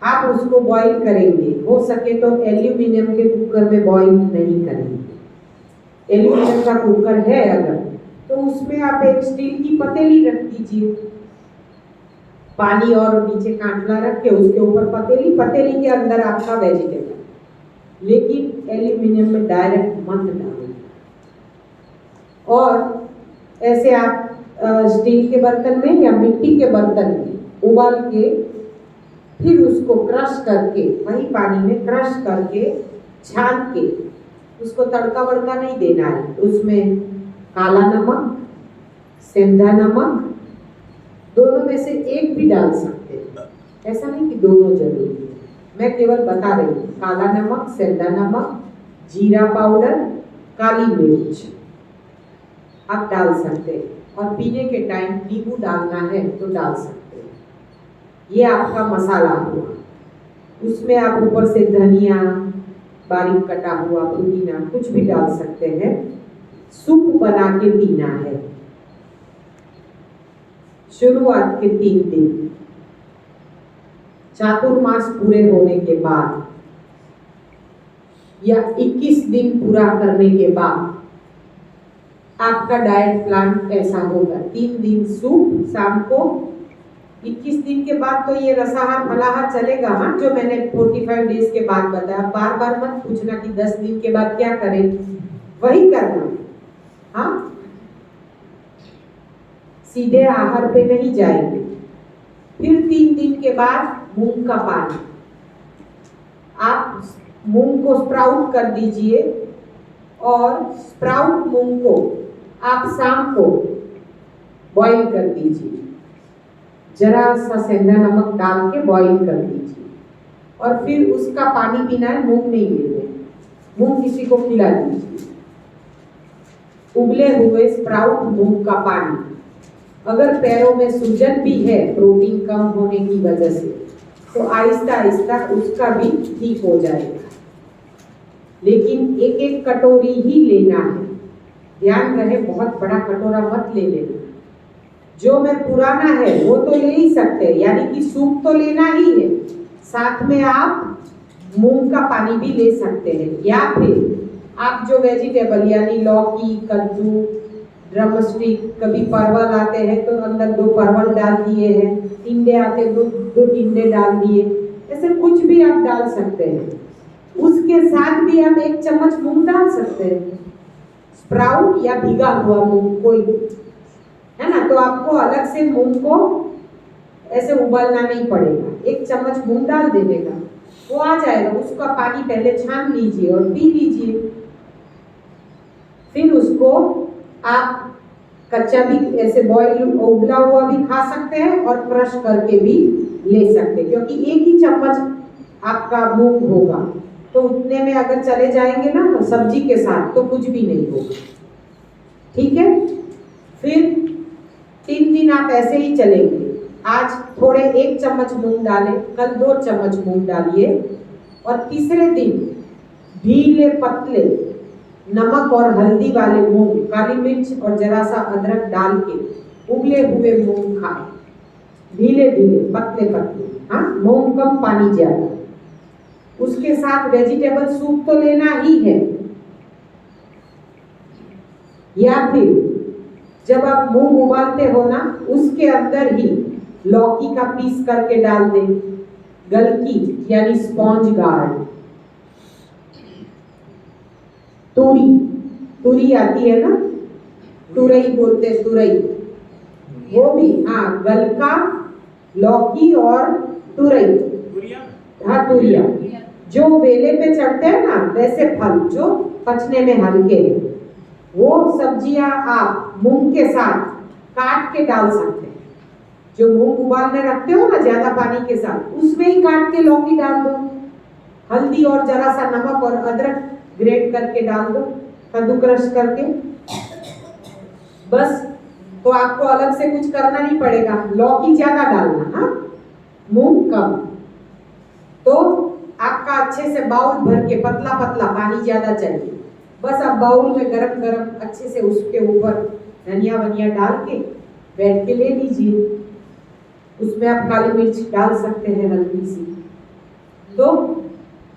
आप उसको बॉईल करेंगे। हो सके तो एल्यूमिनियम के कुकर में बॉईल नहीं करेंगे। एल्यूमिनियम का कुकर है अगर, तो उसमें आप एक स्टील की पतीली रख दीजिए, पानी और नीचे कांटला रख के उसके ऊपर पतीली, पतीली के अंदर आपका वेजिटेबल। लेकिन एल्यूमिनियम में डायरेक्ट मत डालो। और ऐसे आप स्टील के बर्तन में या मिट्टी के बर्तन में उबाल के फिर उसको क्रश करके, वही पानी में क्रश करके छान के, उसको तड़का वड़का नहीं देना है, उसमें काला नमक, सेंधा नमक, दोनों में से एक भी डाल सकते हैं, ऐसा नहीं कि दोनों जरूरी है, मैं केवल बता रही हूँ। काला नमक, सेंधा नमक, जीरा पाउडर, काली मिर्च आप डाल सकते हैं, और पीने के टाइम नींबू डालना है तो डाल सकते हैं। ये आपका मसाला हुआ। उसमें आप ऊपर से धनिया, बारीक कटा हुआ पुदीना, कुछ भी डाल सकते हैं। सूप बना के पीना है। शुरुआत के 3 दिन, चातुर्मास पूरे होने के बाद या 21 दिन पूरा करने के बाद आपका डाइट प्लान ऐसा होगा। 3 दिन सूप शाम को, 21 दिन के बाद तो ये रसाहार फलाहार चलेगा। हाँ, जो मैंने 45 डेज के बाद बताया। बार बार मत पूछना कि 10 दिन के बाद क्या करें, वही करना। हाँ, सीधे आहार पे नहीं जाएंगे। फिर 3 दिन के बाद मूंग का पानी, आप मूंग को स्प्राउट कर दीजिए, और स्प्राउट मूंग को आप शाम को बॉईल कर दीजिए, जरा सा सेंधा नमक डाल के बॉईल कर दीजिए, और फिर उसका पानी पीना है, मूंग नहीं लेना है। मूंग किसी को खिला दीजिए, उबले हुए स्प्राउट मूंग का पानी। अगर पैरों में सूजन भी है प्रोटीन कम होने की वजह से, तो आहिस्ता आहिस्ता उसका भी ठीक हो जाएगा। लेकिन एक एक कटोरी ही लेना है, ध्यान रहे, बहुत बड़ा कटोरा मत ले लेना। जो में पुराना है वो तो ले ही सकते हैं, यानी कि सूप तो लेना ही है, साथ में आप मूंग का पानी भी ले सकते हैं। या फिर आप जो वेजिटेबल यानी लौकी, कद्दू, ड्रमस्टिक, कभी परवल आते हैं तो अंदर 2 परवल डाल दिए हैं, टिंडे आते 2 टिंडे डाल दिए, ऐसे कुछ भी आप डाल सकते हैं। उसके साथ भी आप 1 चम्मच मूंग डाल सकते हैं, स्प्राउट या भीगा हुआ मूंग कोई, है ना। तो आपको अलग से मूंग को ऐसे उबालना नहीं पड़ेगा, 1 चम्मच मूंग डाल देने का, वो आ जाएगा। उसका पानी पहले छान लीजिए और पी लीजिए। फिर उसको आप कच्चा भी ऐसे बॉईल उबला हुआ भी खा सकते हैं, और क्रश करके भी ले सकते हैं, क्योंकि 1 ही चम्मच आपका मूंग होगा, तो उतने में अगर चले जाएंगे ना सब्जी के साथ तो कुछ भी नहीं होगा। ठीक है, फिर 3 दिन आप ऐसे ही चलेंगे। आज थोड़े 1 चम्मच मूंग डालें, कल 2 चम्मच मूंग डालिए, और तीसरे दिन ढीले पतले नमक और हल्दी वाले मूंग, काली मिर्च और जरा सा अदरक डाल के उबले हुए मूंग खाएं, ढीले ढीले पतले पतले। हाँ, मूंग कम, पानी ज्यादा। उसके साथ वेजिटेबल सूप तो लेना ही है। या फिर जब आप मूंग उबालते हो ना, उसके अंदर ही लौकी का पीस करके डाल दें, गलकी यानी स्पॉन्ज गार्ड, तुरी आती है ना, तुरई बोलते हैं, तुरई, वो भी। हाँ, गलका, लौकी और तुरई, हाँ तुरिया, जो वेले पे चढ़ते हैं ना वैसे फल जो पचने में हल्के हैं, वो सब्जियां आप मूंग के साथ काट के डाल सकते हैं। जो मूंग उबालने रखते हो ना ज्यादा पानी के साथ, उसमें ही काट के लौकी डाल दो, हल्दी और जरा सा नमक और अदरक ग्रेट करके डाल दो, कद्दूकस करके, बस। तो आपको अलग से कुछ करना नहीं पड़ेगा। लौकी ज्यादा डालना, हाँ, मूंग कम। तो आपका अच्छे से बाउल भर के, पतला पतला, पानी ज्यादा चाहिए, बस आप बाउल में गरम गरम अच्छे से उसके ऊपर धनिया वनिया डाल के बैठ के ले लीजिए। उसमें आप काली मिर्च डाल सकते हैं हल्की सी, तो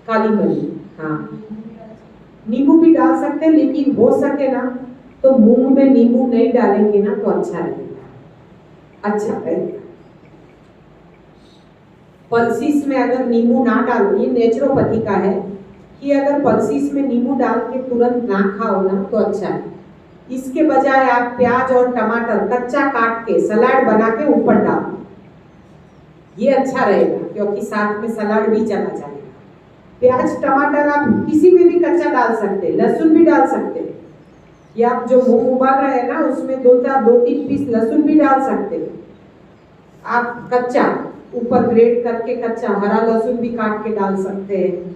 काली मिर्च, हाँ, नींबू भी डाल सकते हैं, लेकिन हो सके ना तो मूंग में नींबू नहीं डालेंगे ना तो अच्छा रहेगा, अच्छा रहेगा। पल्सिस में अगर नींबू ना डालो, ये नेचुरोपैथी का है, कि अगर पल्सीज में नींबू डाल के तुरंत ना खाओ ना तो अच्छा है। इसके बजाय आप प्याज और टमाटर कच्चा काट के सलाद बना के ऊपर डाल, ये अच्छा रहेगा क्योंकि साथ में सलाद भी चला जाएगा। प्याज टमाटर आप किसी में भी कच्चा डाल सकते हैं, लहसुन भी डाल सकते हैं, या आप जो मूंग उबाल रहे हैं ना उसमें दो तीन पीस लहसुन भी डाल सकते हैं। आप कच्चा ऊपर ग्रेट करके कच्चा हरा लहसुन भी काट के डाल सकते हैं।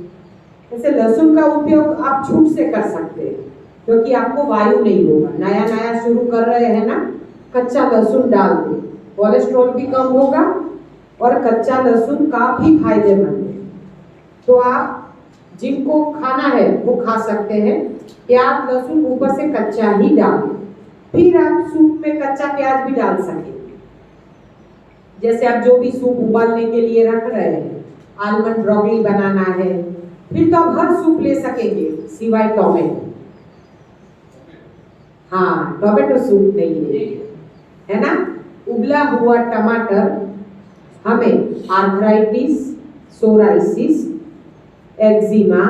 ऐसे लहसुन का उपयोग आप छूट से कर सकते हैं क्योंकि आपको वायु नहीं होगा। नया नया शुरू कर रहे हैं ना, कच्चा लहसुन डाल दें, कोलेस्ट्रॉल भी कम होगा और कच्चा लहसुन काफी फायदेमंद है। तो आप जिनको खाना है वो खा सकते हैं। प्याज लहसुन ऊपर से कच्चा ही डालें, फिर आप सूप में कच्चा प्याज भी डाल सकेंगे। जैसे आप जो भी सूप उबालने के लिए रख रहे हैं, आलमंड ब्रोकली बनाना है, फिर तो आप हर सूप ले सकेंगे सिवाय टोमेटो। हाँ, टोमेटो सूप नहीं ले, है ना। उबला हुआ टमाटर हमें arthritis, psoriasis, eczema,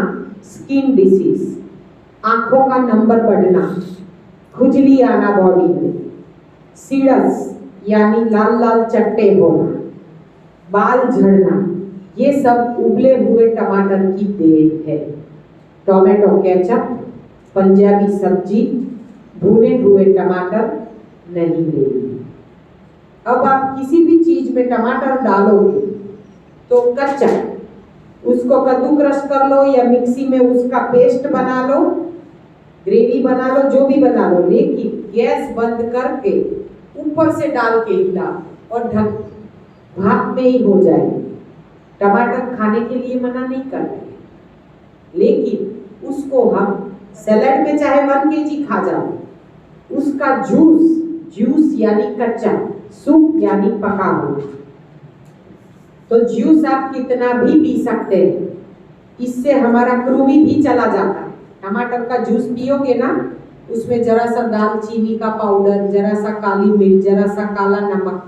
skin disease, आंखों का नंबर बढ़ना, खुजली आना बॉडी में, सीडस यानी लाल लाल चट्टे होना, बाल झड़ना, ये सब उबले हुए टमाटर की देन है। टोमेटो केचप, पंजाबी सब्जी, भुने हुए टमाटर नहीं लेंगे। अब आप किसी भी चीज में टमाटर डालोगे तो कच्चा उसको कद्दूकस कर लो या मिक्सी में उसका पेस्ट बना लो, ग्रेवी बना लो, जो भी बना लो, लेकिन गैस बंद करके ऊपर से डाल के हिला और ढक, भाप में ही हो जाए। टमाटर खाने के लिए मना नहीं कर रहे, लेकिन उसको हम सैलेड में चाहे 1 kg खा जाओ, उसका जूस यानी कच्चा, सूप यानी पका हुआ, तो जूस आप कितना भी पी सकते हैं, इससे हमारा कृमि भी चला जाता है। टमाटर का जूस पियोगे ना, उसमें जरा सा दालचीनी का पाउडर, जरा सा काली मिर्च, जरा सा काला नमक,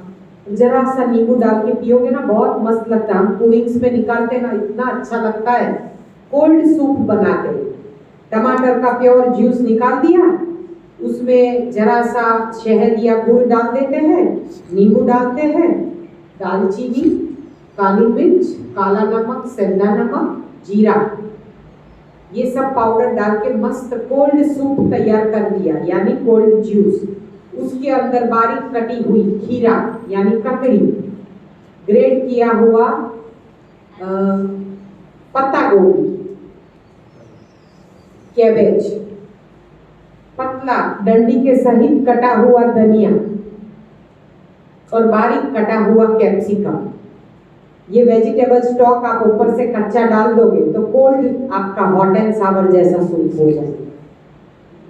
जरा सा नींबू डाल के पियोगे ना, बहुत मस्त लगता है। हम कुविंग्स में निकालते ना, इतना अच्छा लगता है। कोल्ड सूप बनाते, टमाटर का प्योर जूस निकाल दिया, उसमें जरा सा शहद या गुड़ डाल देते हैं, नींबू डालते हैं, दालचीनी, काली मिर्च, काला नमक, सेंधा नमक, जीरा, ये सब पाउडर डाल के मस्त कोल्ड सूप तैयार कर दिया यानी कोल्ड जूस। उसके अंदर बारीक कटी हुई खीरा यानी ककड़ी, ग्रेट किया हुआ पत्ता गोभी, कैबेज, पतला डंडी के सहित कटा हुआ धनिया और बारीक कटा हुआ कैप्सिकम, ये वेजिटेबल स्टॉक आप ऊपर से कच्चा डाल दोगे तो कोल्ड आपका हॉट एंड सावर जैसा सूप हो जाएगा।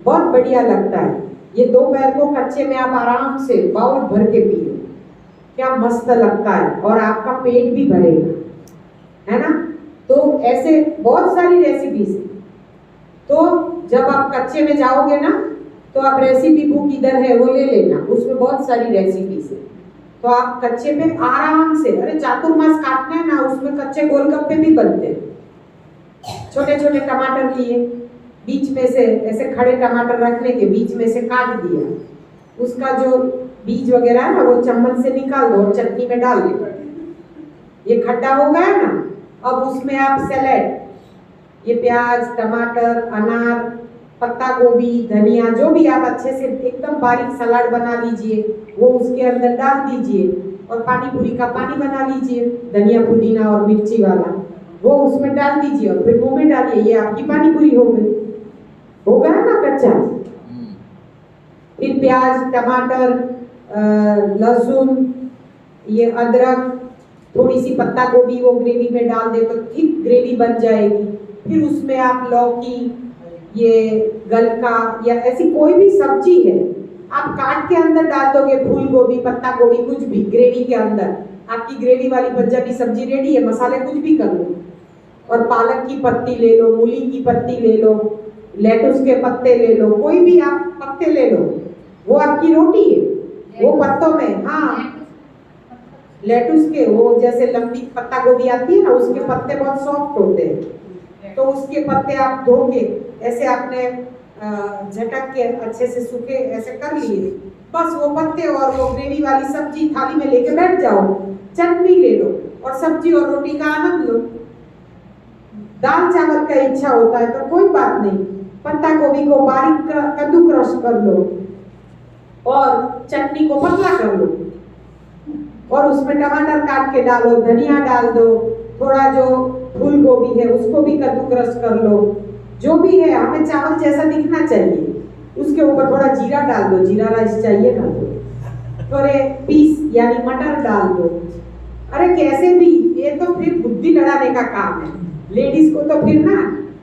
बहुत बढ़िया लगता है। ये दोपहर को कच्चे में आप आराम से बाउल भर के पियो, क्या मस्त लगता है और आपका पेट भी भरेगा, है ना। तो ऐसे बहुत सारी रेसिपीज है। तो जब आप कच्चे में जाओगे ना तो आप रेसिपी बुक इधर है वो ले लेना, उसमें बहुत सारी रेसिपीज है। तो आप कच्चे में आराम से, अरे चातुर्मास काटना है ना, उसमें कच्चे गोलगप्पे भी बनते हैं। छोटे छोटे टमाटर लिए, बीच में से ऐसे खड़े टमाटर रखने के बीच में से काट दिया, उसका जो बीज वगैरह है ना वो चम्मच से निकाल दो और चटनी में डाल दो। ये खट्टा हो गया ना, अब उसमें आप सैलेड, ये प्याज, टमाटर, अनार, पत्ता गोभी, धनिया, जो भी आप अच्छे से एकदम बारीक सलाद बना लीजिए, वो उसके अंदर डाल दीजिए और पानी पूरी का पानी बना लीजिए, धनिया पुदीना और मिर्ची वाला, वो उसमें डाल दीजिए और फिर मुंह में डालिए, ये आपकी पानी पूरी हो गई। हो गया ना कच्चा। फिर प्याज, टमाटर, लहसुन, ये अदरक, थोड़ी सी पत्ता गोभी वो ग्रेवी में डाल दे तो थिक ग्रेवी बन जाएगी। फिर उसमें आप लौकी, ये गलका या ऐसी कोई भी सब्जी है आप काट के अंदर डाल दोगे, फूल गोभी, पत्ता गोभी, कुछ भी ग्रेवी के अंदर, आपकी ग्रेवी वाली पंजाबी सब्जी रेडी है। मसाले कुछ भी कर लो और पालक की पत्ती ले लो, मूली की पत्ती ले लो, लेटुस के पत्ते ले लो, कोई भी आप पत्ते ले लो, वो आपकी रोटी है। वो पत्तों में, हाँ, लेटुस के, वो जैसे लंबी पत्ता गोभी आती है ना, उसके पत्ते बहुत सॉफ्ट होते हैं, तो उसके पत्ते आप धो के ऐसे आपने झटक के अच्छे से सूखे ऐसे कर लिए, बस वो पत्ते और वो ग्रेवी वाली सब्जी थाली में लेके बैठ जाओ, चटनी ले लो और सब्जी और रोटी का आनंद लो। दाल चावल का इच्छा होता है तो कोई बात नहीं, पत्ता गोभी को बारीक कद्दू क्रश कर लो और चटनी को पतला कर लो और उसमें टमाटर काट के डालो, धनिया डाल दो, थोड़ा जो फूल गोभी है उसको भी कद्दू क्रश कर लो, जो भी है हमें चावल जैसा दिखना चाहिए। उसके ऊपर थोड़ा जीरा डाल दो, जीरा राइस चाहिए ना, थोड़े पीस यानी मटर डाल दो। अरे कैसे भी, ये तो फिर बुद्धि लड़ाने का काम है लेडीज को। तो फिर ना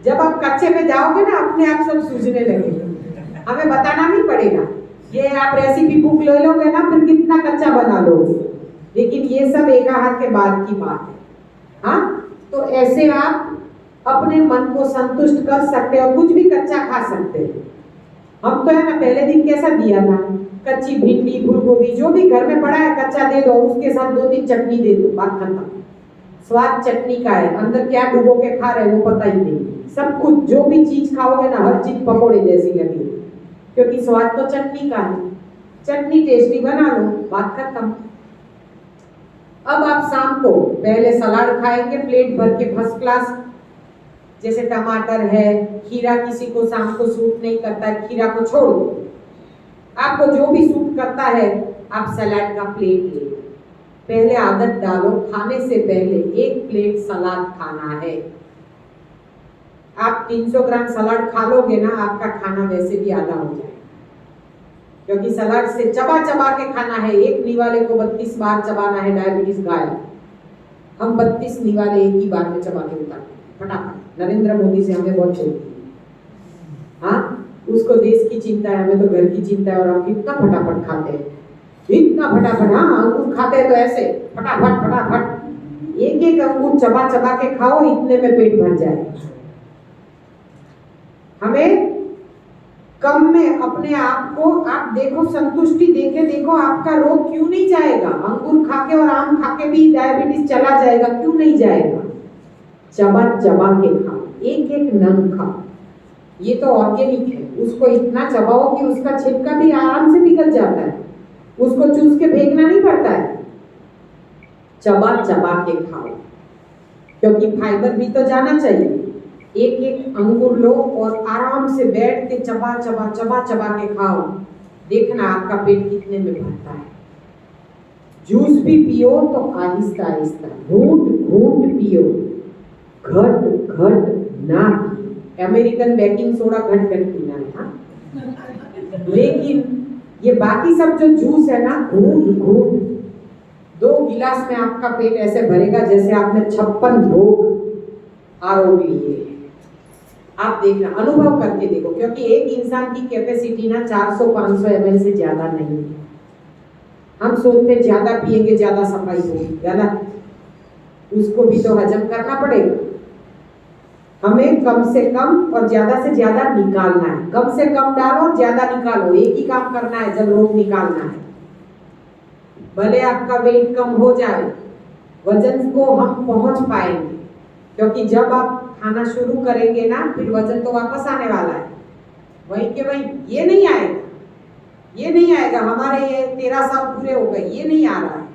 जब आप कच्चे में जाओगे ना अपने आप सब सूझने लगेगा, हमें बताना नहीं पड़ेगा। ये आप रेसिपी बुक ले लोगे ना फिर कितना कच्चा बना लोगे, लेकिन ये सब एक हाथ के बाद की बात है। हाँ, तो ऐसे आप अपने मन को संतुष्ट कर सकते हो, कुछ भी कच्चा खा सकते हैं। हम तो है ना पहले दिन कैसा दिया था, कच्ची भिंडी फूल गोभी जो भी घर में पड़ा है कच्चा दे दो, उसके साथ 2-3 चटनी दे दो, बात खत्म। स्वाद चटनी का है, अंदर क्या डुबो के खा रहे वो पता ही नहीं। सब कुछ जो भी चीज खाओगे ना हर चीज पकोड़े जैसी लगेगी, क्योंकि स्वाद तो चटनी का है। चटनी टेस्टी बना लो, बात खत्म। अब आप शाम को पहले सलाद खाएंगे प्लेट भर के फर्स्ट क्लास, जैसे टमाटर है, खीरा किसी को शाम को सूट नहीं करता है, खीरा को छोड़ दो, आपको जो भी सूट करता है आप सलाद का प्लेट ले लो। पहले आदत डालो, खाने से पहले 1 प्लेट सलाद खाना है। आप 300 ग्राम सलाद खा लोगे ना, आपका खाना वैसे भी आधा हो जाएगा, क्योंकि सलाद से चबा चबा के खाना है। एक निवाले को 32 बार चबाना है, डायबिटीज गायब। हम 32 निवाले एक ही बार में चबा के उतारते फटाफट। नरेंद्र मोदी से हमें बहुत चलती है। हाँ, उसको देश की चिंता है, हमें तो घर की चिंता है, और हम कितना फटाफट खाते हैं, इतना फटाफट। हाँ, अंगूर खाते हैं तो ऐसे फटाफट फटाफट एक एक अंगूर चबा चबा के खाओ, इतने में पेट भर जाए। हमें कम में अपने आप को आप देखो, संतुष्टि देके देखो, आपका रोग क्यों नहीं जाएगा। अंगूर खा के और आम खा के भी डायबिटीज चला जाएगा, क्यों नहीं जाएगा। चबा चबा के खाओ, एक एक नंग खाओ। ये तो ऑर्गेनिक है, उसको इतना चबाओ कि उसका छिलका भी आराम से निकल जाता है, उसको चूस के फेंकना नहीं पड़ता है। चबा चबा के खाओ, क्योंकि फाइबर भी तो जाना चाहिए। एक एक अंगूर लो और आराम से बैठ के चबा चबा चबा चबा के खाओ, देखना आपका पेट कितने में भरता है। जूस भी पियो तो आहिस्ता आहिस्ता, घूंट घूंट पियो, घट घट ना पियो। अमेरिकन बेकिंग सोडा घट घट पीना है, हाँ? लेकिन ये बाकी सब जो जूस है ना, घूंट घूंट, 2 गिलास में आपका पेट ऐसे भरेगा जैसे आपने 56 भोग आरोग लिए। आप देखना, अनुभव करके देखो, क्योंकि एक इंसान की कैपेसिटी ना 400-500 ml से ज्यादा नहीं है। हम सोचते ज्यादा पिएंगे ज्यादा सफाई होगी, गलत। उसको भी तो हजम करना पड़ेगा। हमें कम से कम और ज्यादा से ज्यादा निकालना है। कम से कम डालो और ज्यादा निकालो, एक ही काम करना है जब रोग निकालना है। भले आपका वेट कम हो जाए, वजन को हम पहुंच पाएंगे, क्योंकि जब आप खाना शुरू करेंगे ना फिर वजन तो वापस आने वाला है, वही के वही। ये नहीं आएगा, ये नहीं आएगा। हमारे ये 13 साल पूरे हो गए, ये नहीं आ रहा है,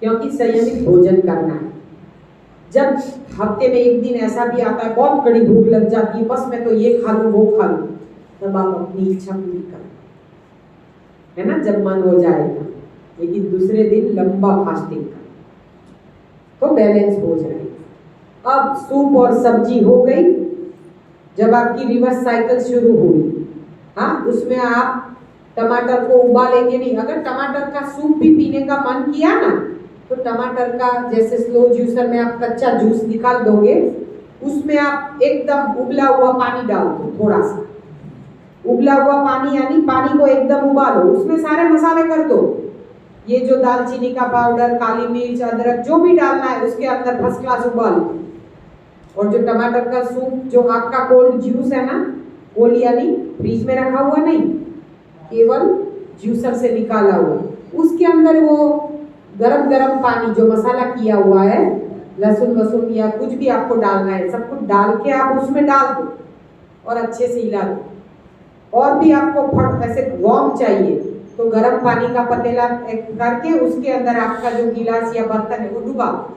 क्योंकि संयमित भोजन करना है। जब हफ्ते में 1 दिन ऐसा भी आता है बहुत कड़ी भूख लग जाती है, बस मैं तो ये खा लूं वो खा लूं, तब आप अपनी इच्छा पूरी करें, है ना, जब मन हो जाएगा। लेकिन दूसरे दिन लंबा फास्टिंग करें तो बैलेंस हो जाएगा। अब सूप और सब्जी हो गई, जब आपकी रिवर्स साइकिल शुरू हुई, हाँ, उसमें आप टमाटर को उबालेंगे नहीं। अगर टमाटर का सूप भी पीने का मन किया ना, तो टमाटर का जैसे स्लो जूसर में आप कच्चा जूस निकाल दोगे, उसमें आप एकदम उबला हुआ पानी डाल दो, थोड़ा सा उबला हुआ पानी, यानी पानी को एकदम उबालो, उसमें सारे मसाले कर दो। ये जो दालचीनी का पाउडर, काली मिर्च, अदरक जो भी डालना है उसके अंदर फर्स्ट क्लास उबालो। और जो टमाटर का सूप, जो आपका कोल्ड जूस है ना, कोल्ड यानी फ्रीज में रखा हुआ नहीं, केवल जूसर से निकाला हुआ, उसके अंदर वो गरम गरम पानी जो मसाला किया हुआ है लहसुन वसुन या कुछ भी आपको डालना है सब कुछ डाल के आप उसमें डाल दो और अच्छे से हिला दो। और भी आपको फट ऐसे वार्म चाहिए तो गर्म पानी का पतीला करके उसके अंदर आपका जो गिलास या बर्तन है वो डुबा दो,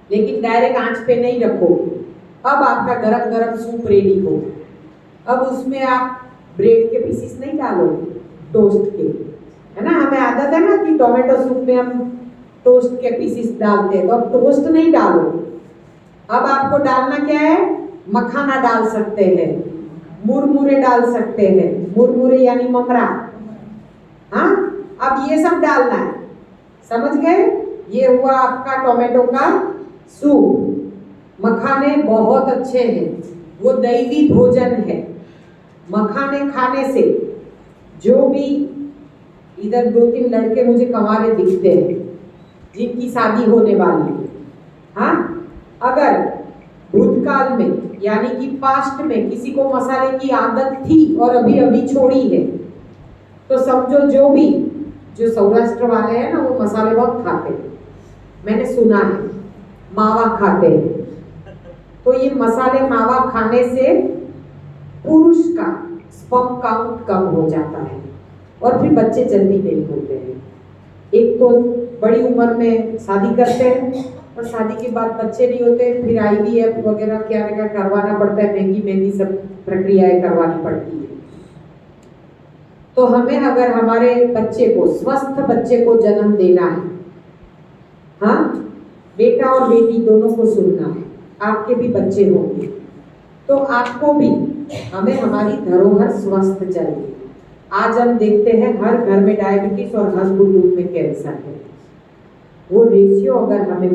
लेकिन डायरेक्ट आंच पे नहीं रखो। अब आपका गरम गरम सूप रेडी हो। अब उसमें आप ब्रेड के पीसेस नहीं डालोगे, टोस्ट के, है ना। हमें आदत है ना कि टोमेटो सूप में हम टोस्ट के पीसेस डालते हैं, तो अब टोस्ट नहीं डालोगे। अब आपको डालना क्या है, मखाना डाल सकते हैं, मुरमुरे डाल सकते हैं, मुरमुरे यानी ममरा, हाँ। अब ये सब डालना है, समझ गए। ये हुआ आपका टोमेटो का सूप। मखाने बहुत अच्छे हैं, वो दैवी भोजन है। मखाने खाने से जो भी, इधर 2-3 लड़के मुझे कंवारे दिखते हैं जिनकी शादी होने वाली है, हाँ। अगर भूतकाल में यानी कि पास्ट में किसी को मसाले की आदत थी और अभी अभी छोड़ी है, तो समझो जो सौराष्ट्र वाले हैं ना वो मसाले बहुत खाते हैं, मैंने सुना है, मावा खाते हैं। तो ये मसाले मावा खाने से पुरुष का स्पर्म काउंट कम हो जाता है और फिर बच्चे जल्दी नहीं होते हैं। एक तो बड़ी उम्र में शादी करते हैं और शादी के बाद बच्चे नहीं होते, फिर IVF वगैरह क्या क्या करवाना पड़ता है, महंगी सब प्रक्रियाएं करवानी पड़ती है। तो हमें अगर हमारे बच्चे को, स्वस्थ बच्चे को जन्म देना है, हाँ, बेटा और बेटी दोनों को सुनना है, आपके भी बच्चे होंगे तो आपको भी, हमें हमारी धरोहर स्वस्थ चाहिए। आज हम देखते हैं हर घर में डायबिटीज और हर कुटुंब में कैंसर है। वो रेशियो अगर हमें